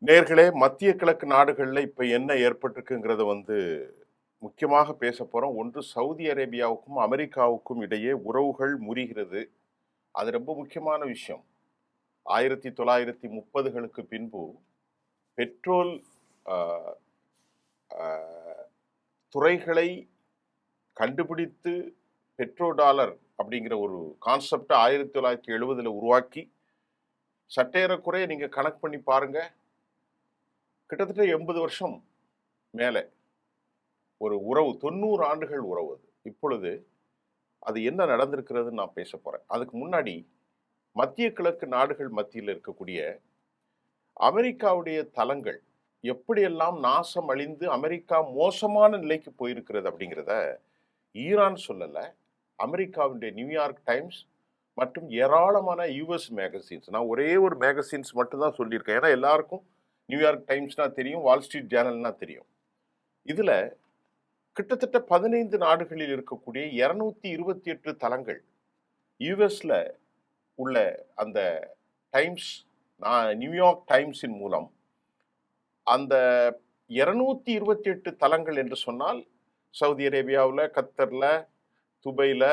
நேர்களே, மத்திய கிழக்கு நாடுகள்ல இப்ப என்ன ஏற்பட்டிருக்குங்கிறத முக்கியமாக பேச போறோம். ஒன்று சவுதி அரேபியாவுக்கும், அமெரிக்காவுக்கும் இடையே உறவுகள் முறிகிறது. அது ரொம்ப முக்கியமான விஷயம். 1930களுக்கு பின்பு பெட்ரோல் அ அ துறைகளை கண்டுபிடித்து பெட்ரோ டாலர் அப்படிங்கிற ஒரு கான்செப்ட 1970ல உருவாக்கி, சற்றேறக்குறைய நீங்க கணக்கு பண்ணி பாருங்க. கிட்டத்தட்ட 80 வருஷம் மேல ஒரு உறவு 90 ஆண்டுகள் உறவு அது. இப்பொழுது அது என்ன நடந்திருக்கிறதுன்னு நான் பேச போறேன். அதுக்கு முன்னாடி மத்திய கிழக்கு நாடுகள் மத்தியில் இருக்கக்கூடிய அமெரிக்காவுடைய தளங்கள் எப்படியெல்லாம் நாசம் அழிந்து அமெரிக்கா மோசமான நிலைக்கு போயிருக்கிறது அப்படிங்கிறத ஈரான் சொல்லல. அமெரிக்காவுடைய நியூயார்க் டைம்ஸ் மற்றும் ஏராளமான யுஎஸ் மேகசின்ஸ், நான் ஒரே ஒரு மேகசின்ஸ் மட்டும்தான் சொல்லியிருக்கேன். ஏன்னா எல்லாருக்கும் நியூயார்க் டைம்ஸ்னா தெரியும், வால் ஸ்ட்ரீட் ஜேர்னல்னா தெரியும். இதுல கிட்டத்தட்ட 15 நாடுகளில் இருக்கக்கூடிய 228 தளங்கள் யுஎஸ்ல உள்ள அந்த டைம்ஸ், நியூயார்க் டைம்ஸின் மூலம் அந்த 228 தளங்கள் என்று சொன்னால் சவுதி அரேபியாவில், கத்தர்ல, துபைல,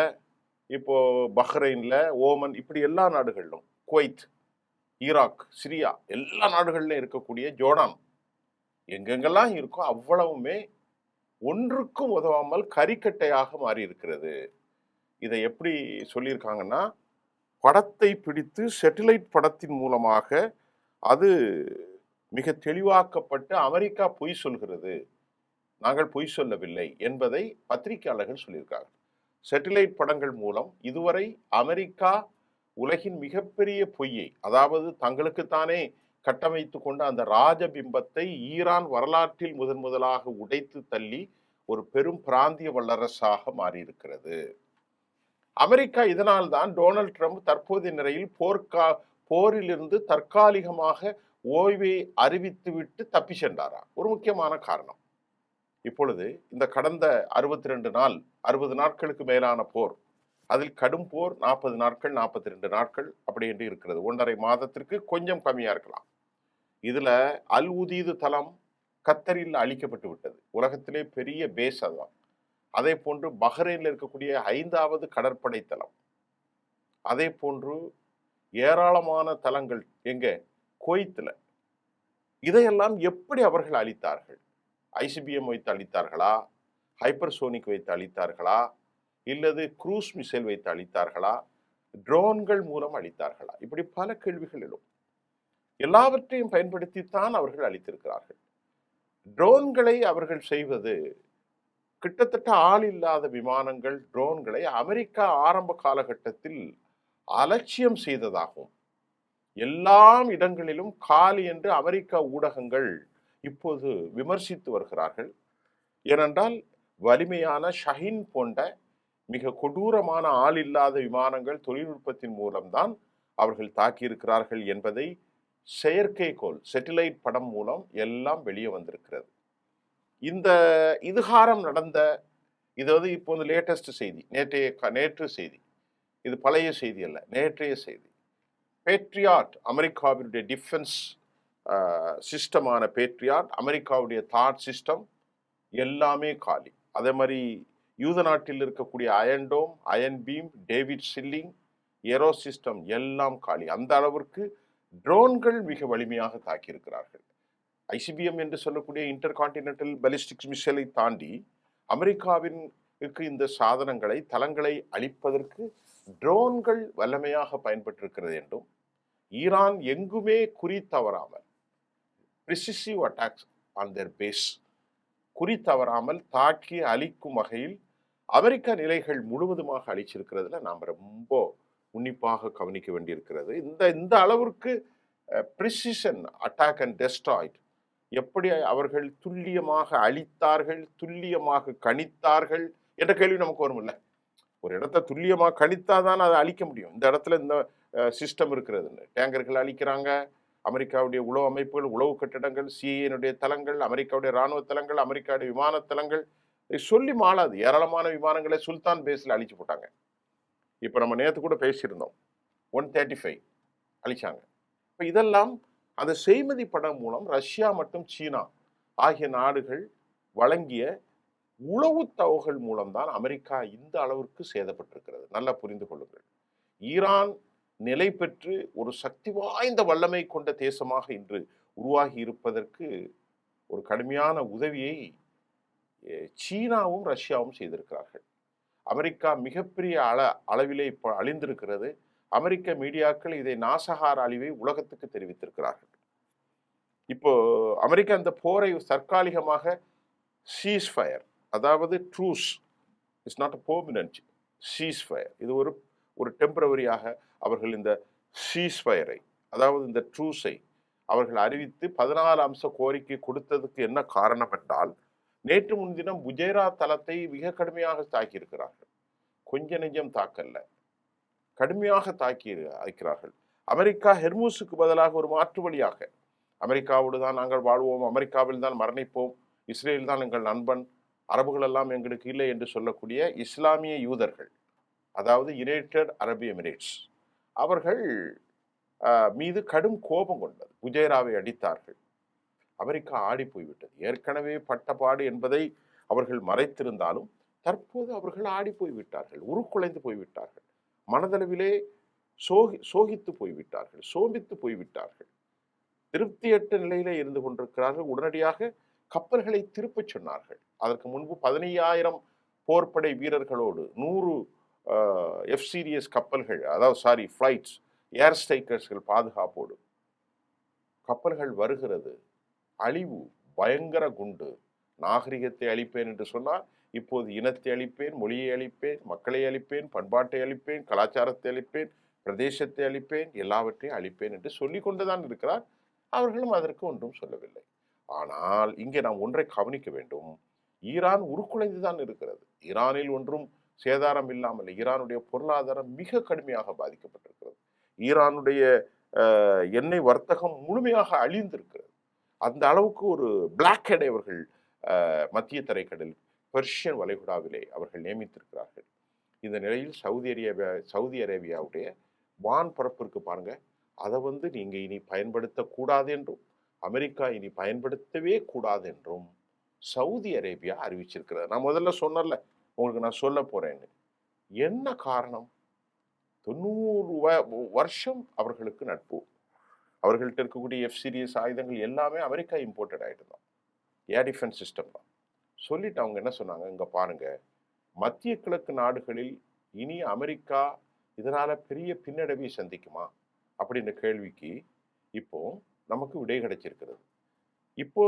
இப்போ பஹ்ரைன்ல, ஓமன், இப்படி எல்லா நாடுகளிலும், குவைத், ஈராக், சிரியா, எல்லா நாடுகளிலும் இருக்கக்கூடிய ஜோர்டான், எங்கெங்கெல்லாம் இருக்கோ அவ்வளவுமே ஒன்றுக்கும் உதவாமல் கரிக்கட்டையாக மாறி இருக்கிறது. இதை எப்படி சொல்லியிருக்காங்கன்னா, படத்தை பிடித்து சேட்டிலைட் படத்தின் மூலமாக அது மிக தெளிவாக்கப்பட்டு அமெரிக்கா பொய் சொல்கிறது, நாங்கள் பொய் சொல்லவில்லை என்பதை பத்திரிகையாளர்கள் சொல்லியிருக்காங்க. சேட்டிலைட் படங்கள் மூலம் இதுவரை அமெரிக்கா உலகின் மிகப்பெரிய பொய்யை, அதாவது தங்களுக்குத்தானே கட்டமைத்து கொண்ட அந்த ராஜபிம்பத்தை ஈரான் வரலாற்றில் முதலாக உடைத்து தள்ளி ஒரு பெரும் பிராந்திய வல்லரசாக மாறியிருக்கிறது. அமெரிக்கா இதனால் தான் டொனால்ட் ட்ரம்ப் தற்போதைய நிலையில் போரிலிருந்து தற்காலிகமாக ஓய்வை அறிவித்துவிட்டு தப்பி சென்றாரா, ஒரு முக்கியமான காரணம். இப்பொழுது இந்த கடந்த 60 நாட்களுக்கு மேலான போர், அதில் கடும் போர் 40 நாட்கள், 42 நாட்கள் அப்படி என்று இருக்கிறது. 1.5 மாதத்திற்கு கொஞ்சம் கம்மியா இருக்கலாம். இதுல அல் உதீது தளம் கத்தரில் அழிக்கப்பட்டு விட்டது. உலகத்திலே பெரிய பேஸ் அதுதான். அதே போன்று பஹ்ரைனில் இருக்கக்கூடிய 5வது கடற்படை தளம், அதே போன்று ஏராளமான தளங்கள் எங்க, குவைத்துல. இதையெல்லாம் எப்படி அவர்கள் அழித்தார்கள்? ஐசிபிஎம் வைத்து அழித்தார்களா, ஹைப்பர்சோனிக் வைத்து அழித்தார்களா, இல்லது குரூஸ் மிசைல் வைத்து அழித்தார்களா, ட்ரோன்கள் மூலம் அழித்தார்களா? இப்படி பல கேள்விகள் எழும். எல்லாவற்றையும் பயன்படுத்தித்தான் அவர்கள் அழித்திருக்கிறார்கள். ட்ரோன்களை அவர்கள் செய்வது, கிட்டத்தட்ட ஆள் இல்லாத விமானங்கள், ட்ரோன்களை அமெரிக்கா ஆரம்ப காலகட்டத்தில் அலட்சியம் செய்ததாகும். எல்லா இடங்களிலும் காலி என்று அமெரிக்கா ஊடகங்கள் இப்போது விமர்சித்து வருகிறார்கள். ஏனென்றால் வலிமையான ஷஹீன் போன்ற மிக கொடூரமான ஆள் இல்லாத விமானங்கள் தொழில்நுட்பத்தின் மூலம்தான் அவர்கள் தாக்கியிருக்கிறார்கள் என்பதை செயற்கைக்கோள், சேட்டிலைட் படம் மூலம் எல்லாம் வெளியே வந்திருக்கிறது. இந்த இதுகாரம் நடந்த, இது இப்போ லேட்டஸ்ட் செய்தி, நேற்று செய்தி, இது பழைய செய்தி அல்ல, நேற்றைய செய்தி. பேட்ரியாட், அமெரிக்காவினுடைய டிஃபென்ஸ் சிஸ்டமான பேட்ரியாட், அமெரிக்காவுடைய தாட் சிஸ்டம் எல்லாமே காலி. அதே மாதிரி யூத நாட்டில் இருக்கக்கூடிய iron dome, iron beam, David sling, arrow system எல்லாம் காலி. அந்த அளவிற்கு ட்ரோன்கள் மிக வலிமையாக தாக்கியிருக்கிறார்கள். ஐசிபிஎம் என்று சொல்லக்கூடிய இன்டர் கான்டினென்டல் பாலிஸ்டிக் மிசைலை தாண்டி அமெரிக்காவிற்கு இந்த சாதனங்களை, தளங்களை அழிப்பதற்கு ட்ரோன்கள் வல்லமையாக பயன்பட்டிருக்கிறது என்றும், ஈரான் எங்குமே குறி தவறாமல் பிரிசிசிவ் அட்டாக்ஸ் ஆன் தேர் பேஸ், குறி தவறாமல் தாக்கி அழிக்கும் வகையில் அமெரிக்க நிலைகள் முழுவதுமாக அழிச்சிருக்கிறதுல நாம் ரொம்ப உன்னிப்பாக கவனிக்க வேண்டியிருக்கிறது. இந்த அளவிற்கு பிரிசிஷன் அட்டாக் அண்ட் டெஸ்ட்ராய்ட், எப்படி அவர்கள் துல்லியமாக அழித்தார்கள், துல்லியமாக கணித்தார்கள் என்ற கேள்வி நமக்கு வரும் இல்லை. ஒரு இடத்தை துல்லியமாக கணித்தாதான் அதை அழிக்க முடியும். இந்த இடத்துல இந்த சிஸ்டம் இருக்கிறதுன்னு டேங்கர்கள் அழிக்கிறாங்க, அமெரிக்காவுடைய உளவு அமைப்புகள், உளவு கட்டிடங்கள், சிஐஏனுடைய தளங்கள், அமெரிக்காவுடைய இராணுவ தளங்கள், அமெரிக்காவுடைய விமான தளங்கள், சொல்லி மாளாது. ஏராளமான விமானங்களை சுல்தான் பேஸ்ல அழிச்சு போட்டாங்க. இப்ப நம்ம நேற்று கூட பேசியிருந்தோம், 135 அழிச்சாங்க. இப்ப இதெல்லாம் அந்த செய்மதி படம் மூலம் ரஷ்யா மற்றும் சீனா ஆகிய நாடுகள் வழங்கிய உளவு தகவல்கள் மூலம்தான் அமெரிக்கா இந்த அளவிற்கு சேதப்பட்டிருக்கிறது. நல்லா புரிந்து கொள்ளுங்கள். ஈரான் நிலை பெற்று ஒரு சக்தி வாய்ந்த வல்லமை கொண்ட தேசமாக இன்று உருவாகி இருப்பதற்கு ஒரு கடுமையான உதவியை சீனாவும் ரஷ்யாவும் செய்திருக்கிறார்கள். அமெரிக்கா மிகப்பெரிய அளவிலே இப்போ அழிந்திருக்கிறது. அமெரிக்க மீடியாக்கள் இதை நாசகார அழிவை உலகத்துக்கு தெரிவித்திருக்கிறார்கள். இப்போ அமெரிக்கா இந்த போரை தற்காலிகமாக சீஸ்ஃபயர், அதாவது truce, it's not a permanent ceasefire, இது ஒரு டெம்பரவரியாக அவர்கள் இந்த சீஸ்ஃபயரை, அதாவது இந்த ட்ரூஸை அவர்கள் அறிவித்து 14 அம்ச கோரிக்கை கொடுத்ததுக்கு என்ன காரணம் என்றால், நேற்று முன்தினம் புஜேரா தளத்தை மிக கடுமையாக தாக்கியிருக்கிறார்கள். கொஞ்ச நெஞ்சம் தாக்கல்ல, கடுமையாக தாக்கி இருக்கிறார்கள். அமெரிக்கா ஹெர்மூஸுக்கு பதிலாக ஒரு மாற்று வழியாக, அமெரிக்காவோடு தான் நாங்கள் வாழ்வோம், அமெரிக்காவில் தான் மரணிப்போம், இஸ்ரேல் தான் எங்கள் நண்பன், அரபுகள் எல்லாம் எங்களுக்கு இல்லை என்று சொல்லக்கூடிய இஸ்லாமிய யூதர்கள், அதாவது யுனைடெட் அரபு எமிரேட்ஸ், அவர்கள் மீது கடும் கோபம் கொண்டது. புஜேராவை அடித்தார்கள். அமெரிக்கா ஆடி போய்விட்டது. ஏற்கனவே பட்டபாடு என்பதை அவர்கள் மறைத்திருந்தாலும் தற்போது அவர்கள் ஆடி போய்விட்டார்கள், உருக்குலைந்து போய்விட்டார்கள், மனதளவிலே சோகித்து போய்விட்டார்கள், சோம்பித்து போய்விட்டார்கள், திருப்தியற்ற நிலையிலே இருந்து கொண்டிருக்கிறார்கள். உடனடியாக கப்பல்களை திருப்பச் சொன்னார்கள். அதற்கு முன்பு 15,000 போர்ப்படை வீரர்களோடு 100 எஃப்-சீரியஸ் கப்பல்கள், அதாவது ஃப்ளைட்ஸ், ஏர் ஸ்ட்ரைக்கர்ஸ்கள் பாதுகாப்போடு கப்பல்கள் வருகிறது. அழிவு, பயங்கர குண்டு. நாகரிகத்தை அழிப்பேன் என்று சொன்னால் இப்போது இனத்தை அழிப்பேன், மொழியை அழிப்பேன், மக்களை அழிப்பேன், பண்பாட்டை அழிப்பேன், கலாச்சாரத்தை அழிப்பேன், பிரதேசத்தை அழிப்பேன், எல்லாவற்றையும் அழிப்பேன் என்று சொல்லிக் கொண்டுதான் இருக்கிறார். அவர்களும் அதற்கு ஒன்றும் சொல்லவில்லை. ஆனால் இங்கே நாம் ஒன்றை கவனிக்க வேண்டும். ஈரான் உருக்குலைந்துதான் இருக்கிறது. ஈரானில் ஒன்றும் சேதாரம் இல்லாமல் ஈரானுடைய பொருளாதாரம் மிக கடுமையாக பாதிக்கப்பட்டிருக்கிறது. ஈரானுடைய எண்ணெய் வர்த்தகம் முழுமையாக அழிந்திருக்கிறது. அந்த அளவுக்கு ஒரு பிளாக் ஹெட் அவர்கள் மத்திய தரைக்கடல் பெர்ஷியன் வளைகுடாவிலே அவர்கள் நியமித்திருக்கிறார்கள். இந்த நிலையில் சவுதி அரேபியாவுடைய வான் பரப்பிற்கு பாருங்க, அதை நீங்க இனி பயன்படுத்தக்கூடாது என்றும் அமெரிக்கா இனி பயன்படுத்தவே கூடாது என்றும் சவுதி அரேபியா அறிவிச்சிருக்கிறது. நான் முதல்ல சொன்னல, உங்களுக்கு நான் சொல்ல போறேன்னு. என்ன காரணம்? 90 வருஷம் அவர்களுக்கு நட்பு. அவர்கள்ட்ட இருக்கக்கூடிய எஃப்-சீரியஸ் ஆயுதங்கள் எல்லாமே அமெரிக்கா இம்போர்ட்டட் ஆயிட்டு தான், ஏர் டிஃபென்ஸ் சிஸ்டம் தான். சொல்லிட்டு அவங்க என்ன சொன்னாங்க, இங்க பாருங்க, மத்திய கிழக்கு நாடுகளில் இனி அமெரிக்கா இதனால பெரிய பின்னடைவை சந்திக்குமா அப்படின்ற கேள்விக்கு இப்போ நமக்கு விடை கிடைச்சிருக்கிறது. இப்போ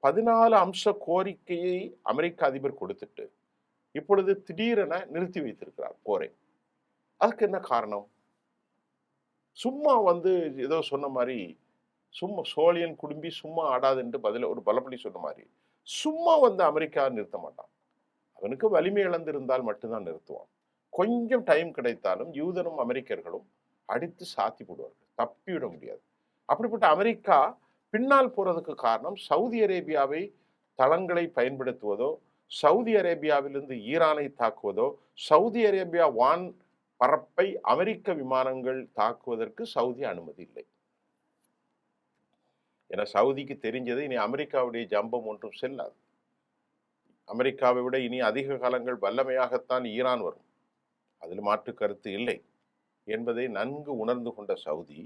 14 அம்ச கோரிக்கையை அமெரிக்க அதிபர் கொடுத்துட்டு இப்பொழுது திடீரென நிறுத்தி வைத்திருக்கிறார் போரை. அதுக்கு என்ன காரணம்? சும்மா ஏதோ சொன்ன மாதிரி, சும்மா சோழியன் குடும்பி சும்மா ஆடாது என்று ஒரு பலப்படி சொன்ன மாதிரி சும்மா அமெரிக்கா நிறுத்த மாட்டான். அவனுக்கு வலிமை இழந்திருந்தால் மட்டும்தான் நிறுத்துவான். கொஞ்சம் டைம் கிடைத்தாலும் யூதரும் அமெரிக்கர்களும் அடித்து சாத்தி போடுவார்கள், தப்பிவிட முடியாது. அப்படிப்பட்ட அமெரிக்கா பின்னால் போறதுக்கு காரணம் சவுதி அரேபியாவை தளங்களை பயன்படுத்துவதோ, சவுதி அரேபியாவிலிருந்து ஈரானை தாக்குவதோ, சவுதி அரேபியா வான் பரப்பை அமெரிக்க விமானங்கள் தாக்குவதற்கு சவுதி அனுமதி இல்லை. ஏன்னா சவுதிக்கு தெரிஞ்சது இனி அமெரிக்காவுடைய ஜம்பம் ஒன்றும் செல்லாது. அமெரிக்காவை விட இனி அதிக காலங்கள் வல்லமையாகத்தான் ஈரான் வரும், அதில் மாற்று கருத்து இல்லை என்பதை நன்கு உணர்ந்து கொண்ட சவுதி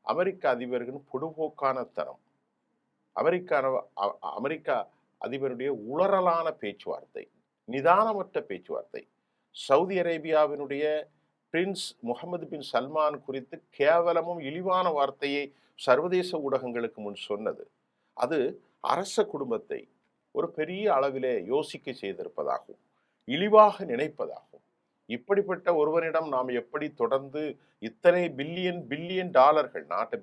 அமெரிக்க அதிபர்களின் பொடுபோக்கான தனம், அமெரிக்கா அதிபருடைய உளறலான பேச்சுவார்த்தை, நிதானமற்ற பேச்சுவார்த்தை, சவுதி அரேபியாவினுடைய பிரின்ஸ் முகமது பின் சல்மான் குறித்து கேவலமும் இழிவான வார்த்தையை சர்வதேச ஊடகங்களுக்கு முன் சொன்னது, அது அரச குடும்பத்தை ஒரு பெரிய அளவிலே யோசிக்க செய்திருப்பதாகும், இழிவாக நினைப்பதாகும். இப்படிப்பட்ட ஒருவனிடம் நாம் எப்படி தொடர்ந்து இத்தனை பில்லியன் டாலர்கள், நாட்டு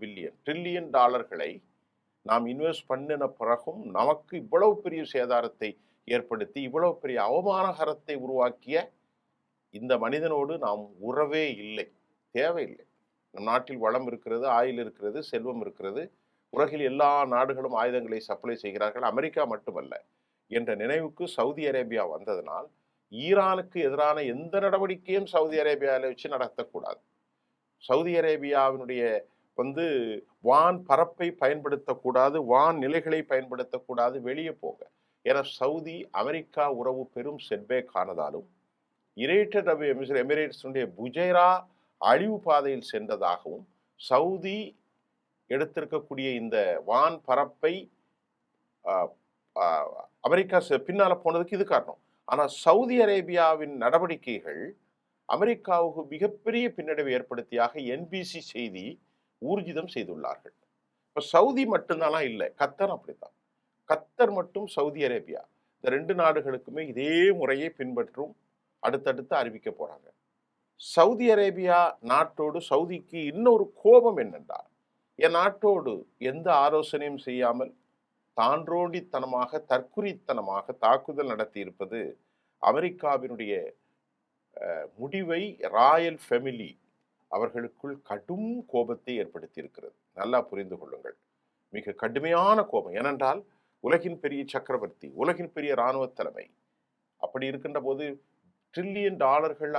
ட்ரில்லியன் டாலர்களை நாம் இன்வெஸ்ட் பண்ணின பிறகும் நமக்கு இவ்வளவு பெரிய சேதாரத்தை ஏற்படுத்தி இவ்வளவு பெரிய அவமானகரத்தை உருவாக்கிய இந்த மனிதனோடு நாம் உறவே இல்லை, தேவையில்லை. நம் நாட்டில் வளம் இருக்கிறது, ஆயில் இருக்கிறது, செல்வம் இருக்கிறது, உலகில் எல்லா நாடுகளும் ஆயுதங்களை சப்ளை செய்கிறார்கள், அமெரிக்கா மட்டுமல்ல என்ற நினைவுக்கு சவுதி அரேபியா வந்ததனால் ஈரானுக்கு எதிரான எந்த நடவடிக்கையும் சவுதி அரேபியாவில் வச்சு நடத்தக்கூடாது. சவுதி அரேபியாவினுடைய வந்து வான் பரப்பை பயன்படுத்தக்கூடாது, வான் நிலைகளை பயன்படுத்தக்கூடாது, வெளியே போங்க. ஏன்னா சவுதி அமெரிக்கா உறவு பெரும் செட்பேக் ஆனதாலும் யுனைடெட் அரபு எமிரேட்ஸுடைய புஜைரா அழிவு பாதையில் சென்றதாகவும் சவுதி எடுத்திருக்கக்கூடிய இந்த வான் பரப்பை அமெரிக்கா பின்னால போனதுக்கு இது காரணம். ஆனா சவுதி அரேபியாவின் நடவடிக்கைகள் அமெரிக்காவுக்கு மிகப்பெரிய பின்னடைவை ஏற்படுத்தியாக என்பிசி செய்தி ஊர்ஜிதம் செய்துள்ளார்கள். இப்ப சவுதி மட்டும்தானா இல்லை, கத்தர் அப்படித்தான். கத்தர் மற்றும் சவுதி அரேபியா இந்த 2 நாடுகளுக்குமே இதே முறையை பின்பற்றும் அடுத்தடுத்து அறிவிக்க போறாங்க. சவுதி அரேபியா நாட்டோடு சவுதிக்கு இன்னொரு கோபம் என்னென்றால், என் நாட்டோடு எந்த ஆலோசனையும் செய்யாமல் தான்றோண்டித்தனமாக தற்குறித்தனமாக தாக்குதல் நடத்தி இருப்பது அமெரிக்காவினுடைய முடிவை ராயல் ஃபெமிலி அவர்களுக்குள் கடும் கோபத்தை ஏற்படுத்தி இருக்கிறது. நல்லா புரிந்து கொள்ளுங்கள், மிக கடுமையான கோபம். ஏனென்றால் உலகின் பெரிய சக்கரவர்த்தி, உலகின் பெரிய இராணுவ தலைமை, அப்படி இருக்கின்ற போது $1 trillion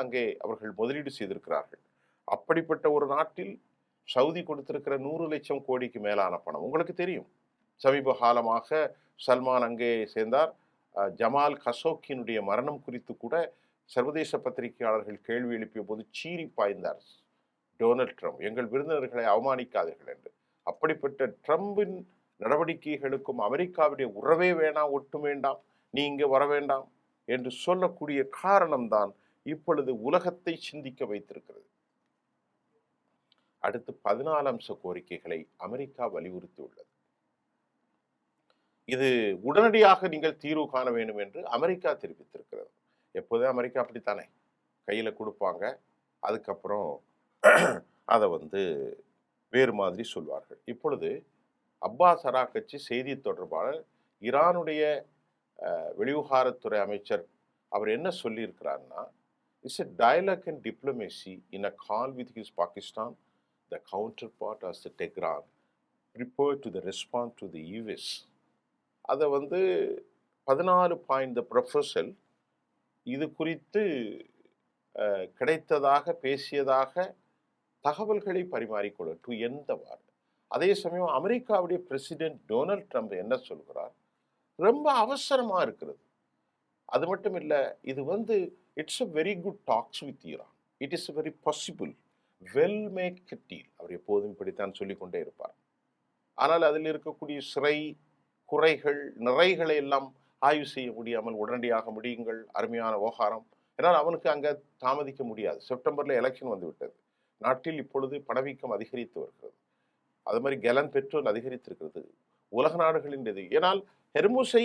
அங்கே அவர்கள் முதலீடு செய்திருக்கிறார்கள். அப்படிப்பட்ட ஒரு நாட்டில் சவுதி கொடுத்திருக்கிற 100 லட்சம் கோடிக்கு மேலான பணம் உங்களுக்கு தெரியும். சமீப காலமாக சல்மான் அங்கே சேர்ந்தார். ஜமால் கஷோக்கியினுடைய மரணம் குறித்து கூட சர்வதேச பத்திரிகையாளர்கள் கேள்வி எழுப்பிய போது சீறி பாய்ந்தார் டொனால்ட் ட்ரம்ப், எங்கள் விருந்தினர்களை அவமானிக்காதீர்கள் என்று. அப்படிப்பட்ட ட்ரம்பின் நடவடிக்கைகளுக்கும் அமெரிக்காவுடைய உறவே வேண்டாம், ஒட்டும் வேண்டாம், நீ இங்கே வர வேண்டாம் என்று சொல்லக்கூடிய காரணம்தான் இப்பொழுது உலகத்தை சிந்திக்க வைத்திருக்கிறது. அடுத்து 14 அம்ச கோரிக்கைகளை அமெரிக்கா வலியுறுத்தியுள்ளது. இது உடனடியாக நீங்கள் தீர்வு காண வேண்டும் என்று அமெரிக்கா தெரிவித்திருக்கிறது. எப்போதே அமெரிக்கா அப்படித்தானே, கையில கொடுப்பாங்க, அதுக்கப்புறம் அதை வேறு மாதிரி சொல்வார்கள். இப்பொழுது அப்பாஸ் அராக்ச்சி செய்தி தொடர்பாளர், ஈரானுடைய வெளிவிவகாரத்துறை அமைச்சர், அவர் என்ன சொல்லியிருக்கிறார்னா, it's a dialogue and diplomacy in a call with his Pakistan the counterpart as the Tehran prepare to the respond to the US. அதை 14 பாயிண்ட் த ப்ரொஃபஸல் இது குறித்து கிடைத்ததாக பேசியதாக தகவல்களை பரிமாறிக்கொள்ள டு எந்த வார். அதே சமயம் அமெரிக்காவுடைய பிரசிடென்ட் டொனால்ட் ட்ரம்ப் என்ன சொல்கிறார், ரொம்ப அவசரமா இருக்கிறது. அது மட்டும் இல்லை, இது it's a very good talks with Iran, it is very possible, we'll make deal. அவர் எப்போதும் இப்படித்தான் சொல்லிக்கொண்டே இருப்பார். ஆனால் அதில் இருக்கக்கூடிய சிறை குறைகள் நிறைகளை எல்லாம் ஆய்வு செய்ய முடியாமல் உடனடியாக முடியுங்கள், அருமையான விவகாரம். ஏன்னால் அவனுக்கு அங்கே தாமதிக்க முடியாது. செப்டம்பரில் எலெக்ஷன் வந்துவிட்டது. நாட்டில் இப்பொழுது பணவீக்கம் அதிகரித்து வருகிறது. அது மாதிரி கெலன் பெட்ரோல் அதிகரித்திருக்கிறது. உலக நாடுகளின் இது. ஏனால் ஹெர்முஸை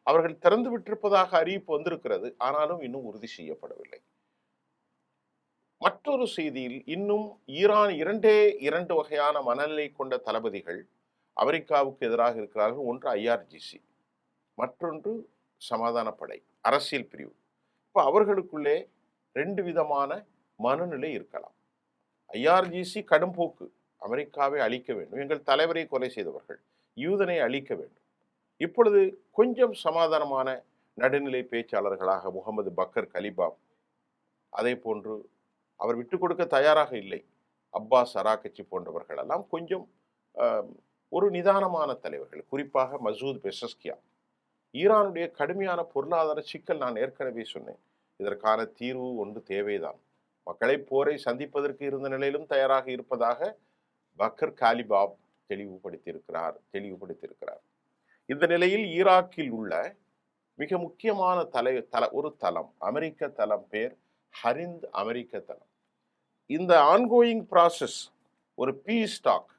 அவர்கள் திறந்து விட்டிருப்பதாக அறிவிப்பு வந்திருக்கிறது, ஆனாலும் இன்னும் உறுதி செய்யப்படவில்லை. மற்றொரு செய்தியில் இன்னும் ஈரான் 2 வகையான மனநிலை கொண்ட தளபதிகள் அமெரிக்காவுக்கு எதிராக இருக்கிறார்கள். ஒன்று ஐஆர்ஜிசி, மற்றொன்று சமாதான படை, அரசியல் பிரிவு. இப்போ அவர்களுக்குள்ளே 2 விதமான மனநிலை இருக்கலாம். ஐஆர்ஜிசி கடும்போக்கு, அமெரிக்காவை அழிக்க வேண்டும், எங்கள் தலைவரை கொலை செய்தவர்கள், யூதனை அழிக்க வேண்டும். இப்பொழுது கொஞ்சம் சமாதானமான நடுநிலை பேச்சாளர்களாக முகமது பக்கர் கலிபாப், அதே போன்று அவர் விட்டு கொடுக்க தயாராக இல்லை அப்பாஸ் அராக்ச்சி போன்றவர்கள் எல்லாம் கொஞ்சம் ஒரு நிதானமான தலைவர்கள். குறிப்பாக மசூத் பெசஸ்கியா. ஈரானுடைய கடுமையான பொருளாதார சிக்கல் நான் ஏற்கனவே சொன்னேன், இதற்கான தீர்வு ஒன்று தேவைதான். மக்களை போரை சந்திப்பதற்கு இருந்த நிலையிலும் தயாராக இருப்பதாக பக்கர் காலிபாப் தெளிவுபடுத்தியிருக்கிறார். இந்த நிலையில் ஈராக்கில் உள்ள மிக முக்கியமான ஒரு தளம், அமெரிக்க தளம், பேர் ஹரிந்த் அமெரிக்க தளம். இந்த ஆன்கோயிங் ப்ராசஸ், ஒரு peace talk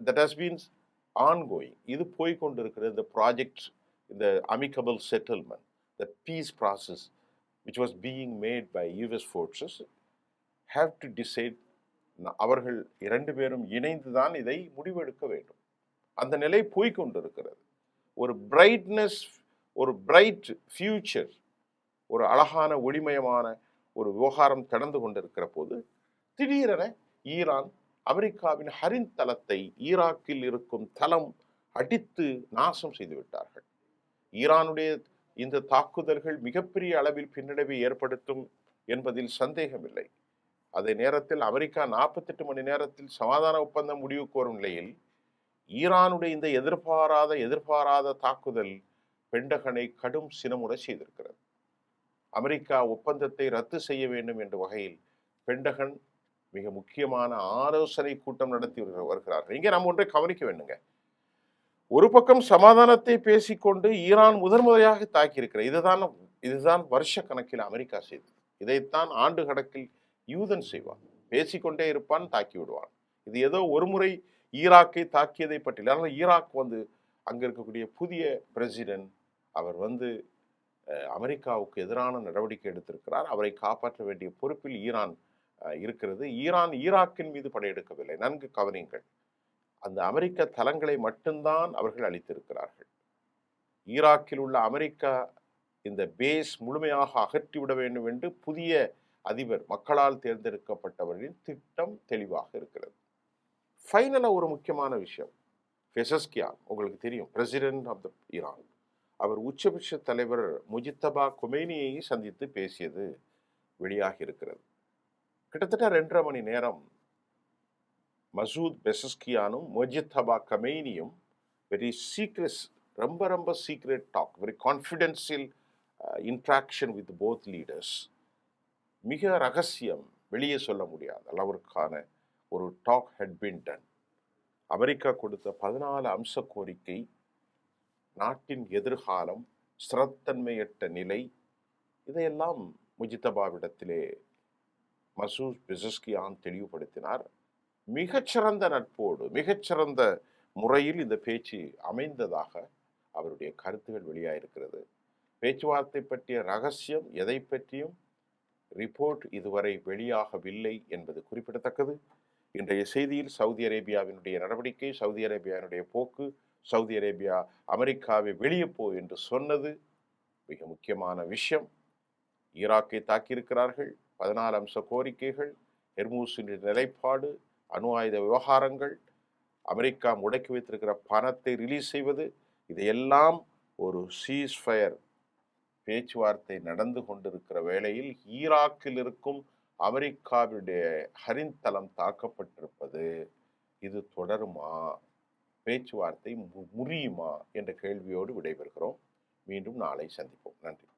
that has been ongoing, இது போய்கொண்டிருக்கிறது. இந்த ப்ராஜெக்ட், இந்த amicable settlement, the peace process which was being made by US forces have to decide. அவர்கள் 2 பேரும் இணைந்துதான் இதை முடிவெடுக்க வேண்டும். அந்த நிலை போய்கொண்டிருக்கிறது. ஒரு பிரைட்னஸ், ஒரு பிரைட் ஃபியூச்சர், ஒரு அழகான ஒளிமயமான ஒரு விவகாரம் கடந்து கொண்டிருக்கிற போது திடீரென ஈரான் அமெரிக்காவின் ஹரிந்த் தளத்தை, ஈராக்கில் இருக்கும் தளம் அடித்து நாசம் செய்து விட்டார்கள். ஈரானுடைய இந்த தாக்குதல்கள் மிகப்பெரிய அளவில் பின்னடைவை ஏற்படுத்தும் என்பதில் சந்தேகமில்லை. அதே நேரத்தில் அமெரிக்கா 48 மணி நேரத்தில் சமாதான ஒப்பந்தம் முடிவுக்கு வரும் நிலையில் ஈரானுடைய இந்த எதிர்பாராத தாக்குதல் பெண்டகனை கடும் சினமுற செய்திருக்கிறது. அமெரிக்கா ஒப்பந்தத்தை ரத்து செய்ய வேண்டும் என்ற வகையில் பெண்டகன் மிக முக்கியமான ஆலோசனை கூட்டம் நடத்தி வருகிறார்கள். இங்கே நாம் ஒன்றை கவனிக்க வேண்டுங்க. ஒரு பக்கம் சமாதானத்தை பேசிக்கொண்டு ஈரான் முதன்முறையாக தாக்கியிருக்கிறது. இதுதான் வருஷ கணக்கில் அமெரிக்கா செய்தது. இதைத்தான் ஆண்டு கணக்கில் யூதன் செய்வான். பேசிக்கொண்டே இருப்பான், தாக்கி விடுவான். இது ஏதோ ஒரு முறை ஈராக்கை தாக்கியதை பற்றி. அதனால் ஈராக் அங்க இருக்கக்கூடிய புதிய பிரசிடென்ட் அவர் அமெரிக்காவுக்கு எதிரான நடவடிக்கை எடுத்திருக்கிறார். அவரை காப்பாற்ற வேண்டிய பொறுப்பில் ஈரான் இருக்கிறது. ஈராக்கின் மீது படையெடுக்கவில்லை. நன்கு கவனியுங்கள். அந்த அமெரிக்க தளங்களை மட்டும்தான் அவர்கள் அளித்திருக்கிறார்கள். ஈராக்கில் உள்ள அமெரிக்கா இந்த பேஸ் முழுமையாக அகற்றிவிட வேண்டும் என்று புதிய அதிபர், மக்களால் தேர்ந்தெடுக்கப்பட்டவர்களின் திட்டம் தெளிவாக இருக்கிறது. ஃபைனலா ஒரு முக்கியமான விஷயம், பெசஸ்கியான் உங்களுக்கு தெரியும், பிரசிடென்ட் ஆஃப் த ஈரான். அவர் உச்சபட்ச தலைவர் முஜித்தபா கொமேனியை சந்தித்து பேசியது வெளியாகி இருக்கிறது. கிட்டத்தட்ட 2.5 மணி நேரம் மசூத் பெசஸ்கியானும் முஜித்தபா கமேனியும் வெரி சீக்ரெட், ரொம்ப secret talk, very confidential interaction with both leaders. மிக ரகசியம், வெளியே சொல்ல முடியாத அளவிற்கான ஒரு talk had been done. America கொடுத்த 14 அம்ச கோரிக்கை, நாட்டின் எதிர்காலம், ஸ்திரத்தன்மையற்ற நிலை, இதையெல்லாம் முஜித்தபாவிடத்திலே மசூத் பெசஸ்கியான் தெளிவுபடுத்தினார். மிகச்சிறந்த நட்போடு, மிகச்சிறந்த முறையில் இந்த பேச்சு அமைந்ததாக அவருடைய கருத்துகள் வெளியாயிருக்கிறது. பேச்சுவார்த்தை பற்றிய ரகசியம் எதை பற்றியும் ரிப்போர்ட் இதுவரை வெளியாகவில்லை என்பது குறிப்பிடத்தக்கது. இன்றைய செய்தியில் சவுதி அரேபியாவினுடைய நடவடிக்கை, சவுதி அரேபியாவினுடைய போக்கு, சவுதி அரேபியா அமெரிக்காவை வெளியே போ என்று சொன்னது மிக முக்கியமான விஷயம். ஈராக்கை தாக்கியிருக்கிறார்கள், 14 அம்ச கோரிக்கைகள், ஹெர்மூஸின் நிலைப்பாடு, அணு ஆயுத விவகாரங்கள், அமெரிக்கா முடக்கி வைத்திருக்கிற பணத்தை ரிலீஸ் செய்வது, இதையெல்லாம் ஒரு சீஸ்ஃபயர் பேச்சுவார்த்தை நடந்து கொண்டிருக்கிற வேளையில் ஈராக்கில் இருக்கும் அமெரிக்காவுடைய ஹரிந்தளம் தாக்கப்பட்டிருப்பது, இது தொடருமா, பேச்சுவார்த்தை முறியுமா என்ற கேள்வியோடு விடைபெறுகிறோம். மீண்டும் நாளை சந்திப்போம். நன்றி.